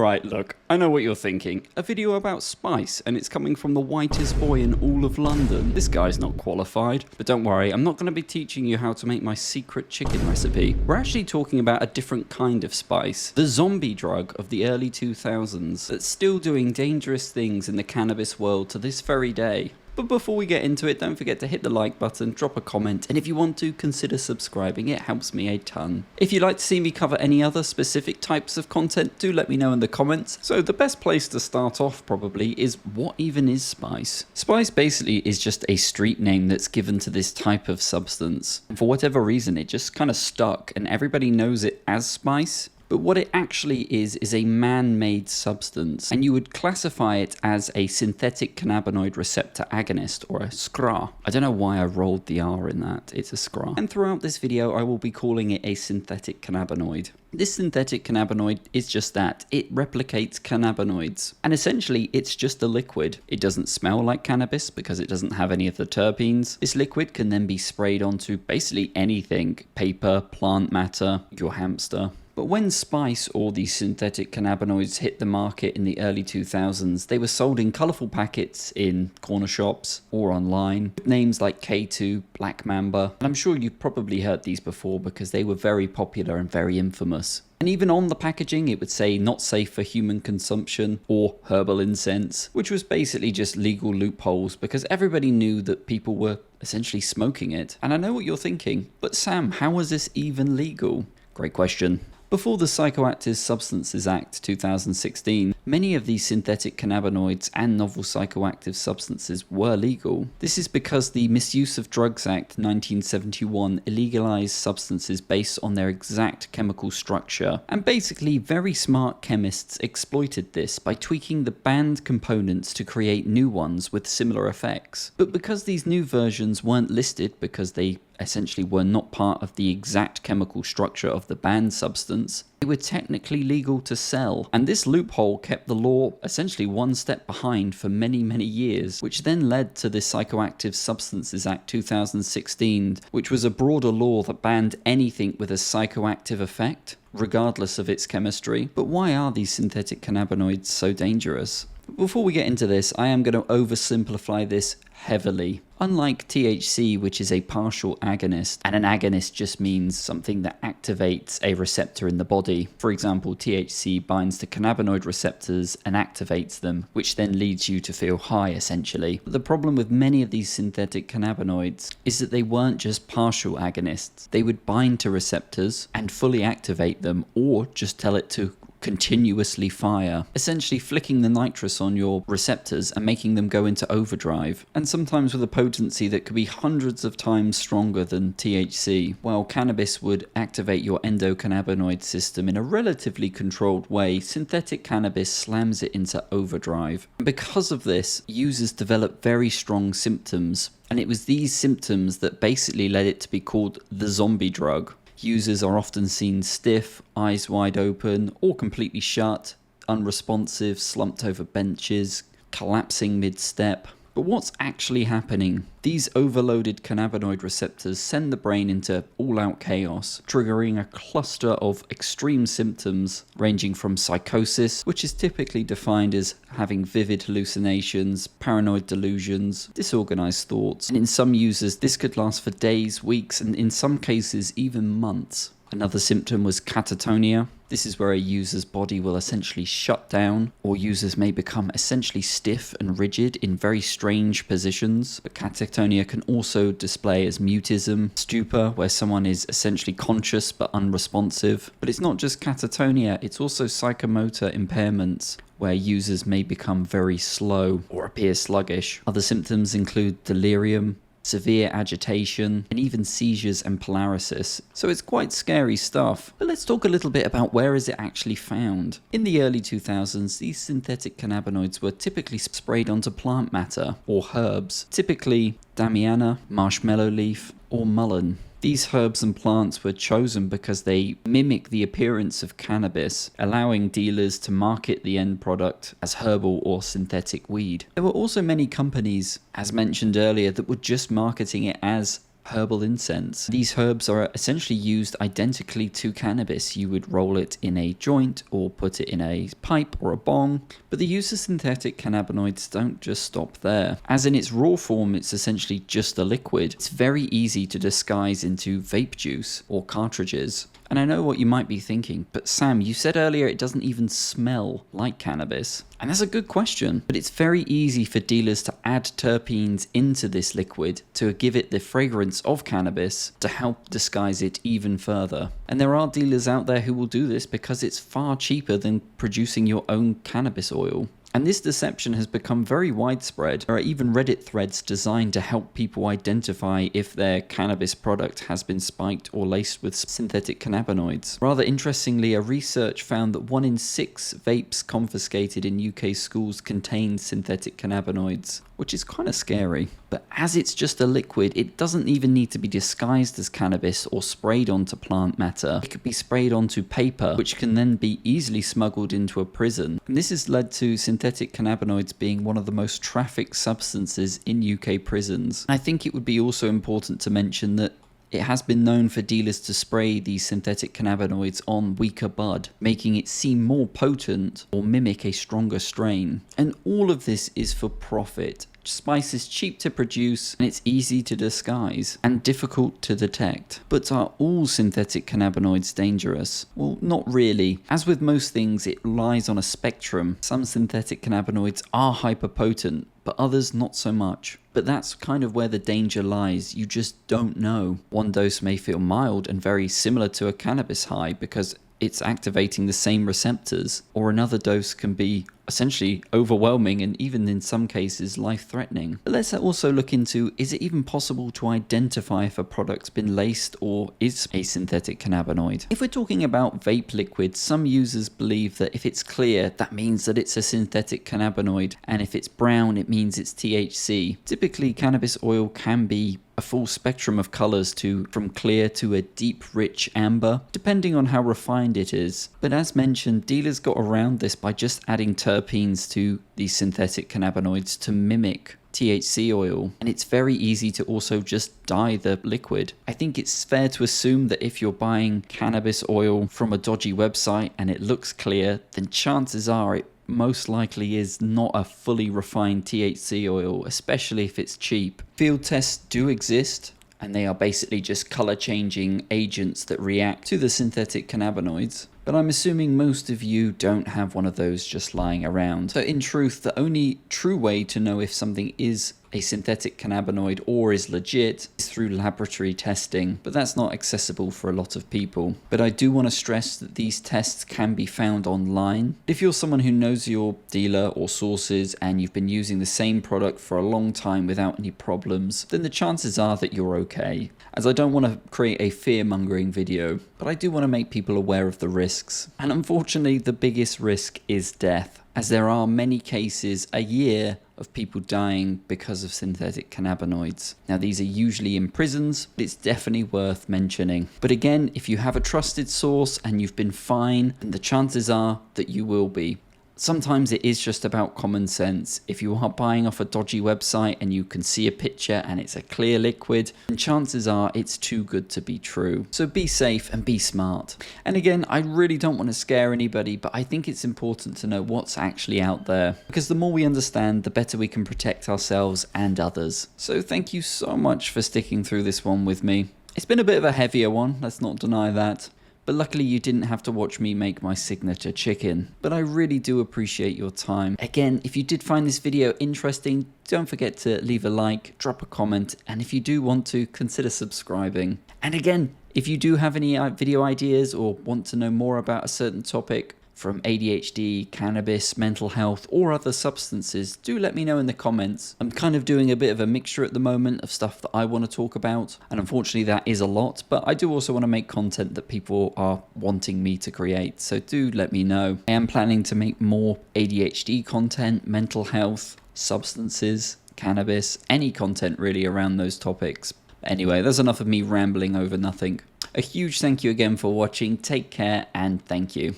Alright, look, I know what you're thinking. A video about spice, and it's coming from the whitest boy in all of London. This guy's not qualified. But don't worry, I'm not going to be teaching you how to make my secret chicken recipe. We're actually talking about a different kind of spice. The zombie drug of the early 2000s that's still doing dangerous things in the cannabis world to this very day. But before we get into it, don't forget to hit the like button, drop a comment, and if you want to, consider subscribing. It helps me a ton. If you'd like to see me cover any other specific types of content, do let me know in the comments. So the best place to start off probably is, what even is spice? Spice basically is just a street name that's given to this type of substance. And for whatever reason, it just kind of stuck and everybody knows it as spice. But what it actually is a man-made substance, and you would classify it as a synthetic cannabinoid receptor agonist, or a SCRA. I don't know why I rolled the R in that, it's a SCRA. And throughout this video I will be calling it a synthetic cannabinoid. This synthetic cannabinoid is just that, it replicates cannabinoids. And essentially it's just a liquid. It doesn't smell like cannabis because it doesn't have any of the terpenes. This liquid can then be sprayed onto basically anything: paper, plant matter, your hamster. But when spice, or these synthetic cannabinoids, hit the market in the early 2000s, they were sold in colourful packets in corner shops or online, with names like K2, Black Mamba, and I'm sure you've probably heard these before because they were very popular and very infamous. And even on the packaging it would say not safe for human consumption, or herbal incense, which was basically just legal loopholes because everybody knew that people were essentially smoking it. And I know what you're thinking, but Sam, how was this even legal? Great question. Before the Psychoactive Substances Act 2016, many of these synthetic cannabinoids and novel psychoactive substances were legal. This is because the Misuse of Drugs Act 1971 illegalized substances based on their exact chemical structure, and basically very smart chemists exploited this by tweaking the banned components to create new ones with similar effects. But because these new versions weren't listed because they essentially were not part of the exact chemical structure of the banned substance, they were technically legal to sell, and this loophole kept the law essentially one step behind for many years, which then led to the Psychoactive Substances Act 2016, which was a broader law that banned anything with a psychoactive effect, regardless of its chemistry. But why are these synthetic cannabinoids so dangerous? Before we get into this, I am going to oversimplify this heavily. Unlike THC, which is a partial agonist, and an agonist just means something that activates a receptor in the body. For example, THC binds to cannabinoid receptors and activates them, which then leads you to feel high essentially. But the problem with many of these synthetic cannabinoids is that they weren't just partial agonists. They would bind to receptors and fully activate them, or just tell it to continuously fire, essentially flicking the nitrous on your receptors and making them go into overdrive, and sometimes with a potency that could be hundreds of times stronger than THC. While cannabis would activate your endocannabinoid system in a relatively controlled way, synthetic cannabis slams it into overdrive. And because of this, users develop very strong symptoms, and it was these symptoms that basically led it to be called the zombie drug. Users are often seen stiff, eyes wide open, or completely shut, unresponsive, slumped over benches, collapsing mid-step. But what's actually happening? These overloaded cannabinoid receptors send the brain into all-out chaos, triggering a cluster of extreme symptoms ranging from psychosis, which is typically defined as having vivid hallucinations, paranoid delusions, disorganized thoughts, and in some users this could last for days, weeks, and in some cases even months. Another symptom was catatonia. This is where a user's body will essentially shut down, or users may become essentially stiff and rigid in very strange positions. But catatonia can also display as mutism, stupor, where someone is essentially conscious but unresponsive. But it's not just catatonia, it's also psychomotor impairments, where users may become very slow or appear sluggish. Other symptoms include delirium, severe agitation, and even seizures and paralysis. So it's quite scary stuff. But let's talk a little bit about where is it actually found. In the early 2000s, these synthetic cannabinoids were typically sprayed onto plant matter, or herbs, typically damiana, marshmallow leaf, or mullein. These herbs and plants were chosen because they mimic the appearance of cannabis, allowing dealers to market the end product as herbal or synthetic weed. There were also many companies, as mentioned earlier, that were just marketing it as herbal incense. These herbs are essentially used identically to cannabis. You would roll it in a joint or put it in a pipe or a bong, but the use of synthetic cannabinoids don't just stop there. As in its raw form, it's essentially just a liquid. It's very easy to disguise into vape juice or cartridges. And I know what you might be thinking, but Sam, you said earlier it doesn't even smell like cannabis. And that's a good question, but it's very easy for dealers to add terpenes into this liquid to give it the fragrance of cannabis to help disguise it even further. And there are dealers out there who will do this because it's far cheaper than producing your own cannabis oil. And this deception has become very widespread. There are even Reddit threads designed to help people identify if their cannabis product has been spiked or laced with synthetic cannabinoids. Rather interestingly, a research found that 1 in 6 vapes confiscated in UK schools contain synthetic cannabinoids, which is kind of scary. But as it's just a liquid, it doesn't even need to be disguised as cannabis or sprayed onto plant matter. It could be sprayed onto paper, which can then be easily smuggled into a prison. And this has led to synthetic cannabinoids being one of the most trafficked substances in UK prisons. I think it would be also important to mention that it has been known for dealers to spray these synthetic cannabinoids on weaker bud, making it seem more potent or mimic a stronger strain. And all of this is for profit. Spice is cheap to produce and it's easy to disguise and difficult to detect. But are all synthetic cannabinoids dangerous? Well, not really. As with most things, it lies on a spectrum. Some synthetic cannabinoids are hyperpotent, but others not so much. But that's kind of where the danger lies. You just don't know. One dose may feel mild and very similar to a cannabis high because it's activating the same receptors, or another dose can be essentially overwhelming and even in some cases life-threatening. But let's also look into, is it even possible to identify if a product's been laced or is a synthetic cannabinoid? If we're talking about vape liquids, some users believe that if it's clear, that means that it's a synthetic cannabinoid, and if it's brown, it means it's THC. Typically, cannabis oil can be a full spectrum of colors from clear to a deep, rich amber, depending on how refined it is. But as mentioned, dealers got around this by just adding terpenes to these synthetic cannabinoids to mimic THC oil, and it's very easy to also just dye the liquid. I think it's fair to assume that if you're buying cannabis oil from a dodgy website and it looks clear, then chances are it most likely is not a fully refined THC oil, especially if it's cheap. Field tests do exist, and they are basically just color changing agents that react to the synthetic cannabinoids. But I'm assuming most of you don't have one of those just lying around. So in truth, the only true way to know if something is a synthetic cannabinoid or is legit is through laboratory testing, but that's not accessible for a lot of people. But I do want to stress that these tests can be found online. If you're someone who knows your dealer or sources and you've been using the same product for a long time without any problems, then the chances are that you're okay. As I don't want to create a fear-mongering video, but I do want to make people aware of the risks. And unfortunately, the biggest risk is death, as there are many cases a year of people dying because of synthetic cannabinoids. Now, these are usually in prisons, but it's definitely worth mentioning. But again, if you have a trusted source and you've been fine, then the chances are that you will be. Sometimes it is just about common sense. If you are buying off a dodgy website and you can see a picture and it's a clear liquid, then chances are it's too good to be true. So be safe and be smart. And again, I really don't want to scare anybody, but I think it's important to know what's actually out there, because the more we understand, the better we can protect ourselves and others. So thank you so much for sticking through this one with me. It's been a bit of a heavier one, let's not deny that. But luckily you didn't have to watch me make my signature chicken. But I really do appreciate your time. Again, if you did find this video interesting, don't forget to leave a like, drop a comment, and if you do want to, consider subscribing. And again, if you do have any video ideas or want to know more about a certain topic, from ADHD, cannabis, mental health, or other substances, do let me know in the comments. I'm kind of doing a bit of a mixture at the moment of stuff that I want to talk about, and unfortunately that is a lot, but I do also want to make content that people are wanting me to create, so do let me know. I am planning to make more ADHD content, mental health, substances, cannabis, any content really around those topics. Anyway, that's enough of me rambling over nothing. A huge thank you again for watching, take care, and thank you.